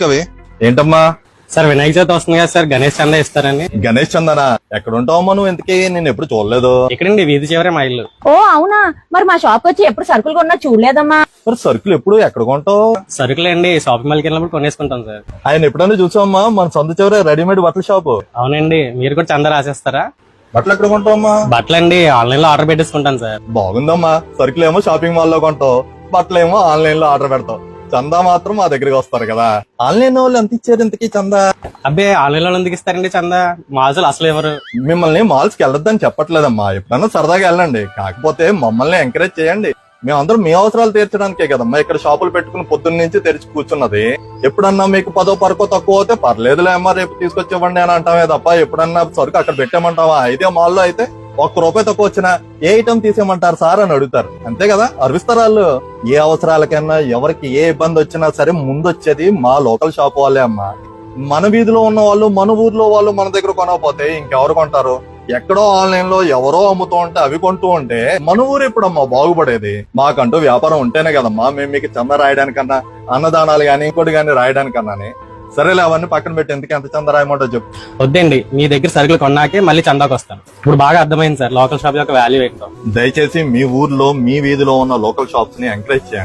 కవి ఏంటమ్మా? సార్ వినాయక చవితి వస్తుంది కదా సార్, గణేష్ చందా ఇస్తారని. గణేష్ చందనా? ఎక్కడ ఉంటావమ్మా నువ్వు? ఇంతకీ నేను ఎప్పుడు చూడలేదు. ఇక్కడండి, వీధి చివరే మా ఇల్లు. ఓ అవునా, మరి మా షాప్ వచ్చి ఎప్పుడు సరుకులు కొన్నా చూడలేదమ్మా. మరి సరుకులు ఎప్పుడు ఎక్కడ కొంటావు? సరుకులు అండి షాపింగ్ మాల్కి వెళ్ళినప్పుడు కొనేసుకుంటాం సార్. ఆయన ఎప్పుడైనా చూసావమ్మా? మన సొంత చివరే రెడీమేడ్ బట్టల షాపు. అవునండి, మీరు కూడా చందా రాసేస్తారా? బట్టలు ఎక్కడ కొంటావమ్మా? బట్టలండి ఆన్లైన్ లో ఆర్డర్ పెట్టేసుకుంటాను సార్. బాగుందమ్మా. సరుకులు ఏమో షాపింగ్ మాల్ లో కొంటావు, బట్టలు ఏమో ఆన్లైన్ లో ఆర్డర్ పెడతావు. చందా మాత్రం మా దగ్గరికి వస్తారు కదా. ఆన్లైన్ వాళ్ళు ఎంత ఇచ్చారు ఇంతకీ చందా? అబ్బే, ఆన్లైన్ లో ఎందుకు ఇస్తారండి చందా? మాల్స్ అసలు ఎవరు మిమ్మల్ని మాల్స్ కి వెళ్ళొద్దని చెప్పట్లేదమ్మా, ఎప్పుడన్నా సరదాగా వెళ్ళండి. కాకపోతే మమ్మల్ని ఎంకరేజ్ చేయండి. మేమందరం మీ అవసరాలు తీర్చడానికే కదమ్మా ఇక్కడ షాపులు పెట్టుకుని పొద్దున్న నుంచి తెరిచి కూర్చున్నది. ఎప్పుడన్నా మీకు 10 పరకో తక్కువ అయితే పర్లేదులే అమ్మా, రేపు తీసుకొచ్చి ఇవ్వండి అని అంటామే తప్ప ఎప్పుడన్నా సరుకు అక్కడ పెట్టామంటావా? అయితే మాల్లో అయితే ₹1 తక్కువ వచ్చినా ఏ ఐటమ్ తీసేయమంటారు సార్ అని అడుగుతారు. అంతే కదా, అర్విస్తారు వాళ్ళు. ఏ అవసరాలకైనా ఎవరికి ఏ ఇబ్బంది వచ్చినా సరే ముందు వచ్చేది మా లోకల్ షాప్ వాళ్ళే అమ్మా. మన వీధిలో ఉన్న వాళ్ళు, మన ఊర్లో వాళ్ళు మన దగ్గర కొనకపోతే ఇంకెవరు కొంటారు? ఎక్కడో ఆన్లైన్ లో ఎవరో అమ్ముతూ ఉంటే అవి కొంటూ ఉంటే మన ఊరు ఎప్పుడమ్మా బాగుపడేది? మాకంటూ వ్యాపారం ఉంటేనే కదమ్మా మేము మీకు చందా రాయడానికన్నా, అన్నదానాలు గాని ఇంకోటి గాని రాయడానికన్నాని. సరేలే, అవన్నీ పక్కన పెట్టి ఎందుకు ఎంత చందా రాయమంటో చెప్పు. వద్దండి, మీ దగ్గర సరుకులు కొన్నాకే మళ్ళీ చందాకి వస్తాను. ఇప్పుడు బాగా అర్థమైంది సార్ లోకల్ షాప్ యొక్క వాల్యూ ఏంటో. దయచేసి మీ ఊర్లో మీ వీధిలో ఉన్న లోకల్ షాప్స్ ని ఎంకరేజ్ చేయండి.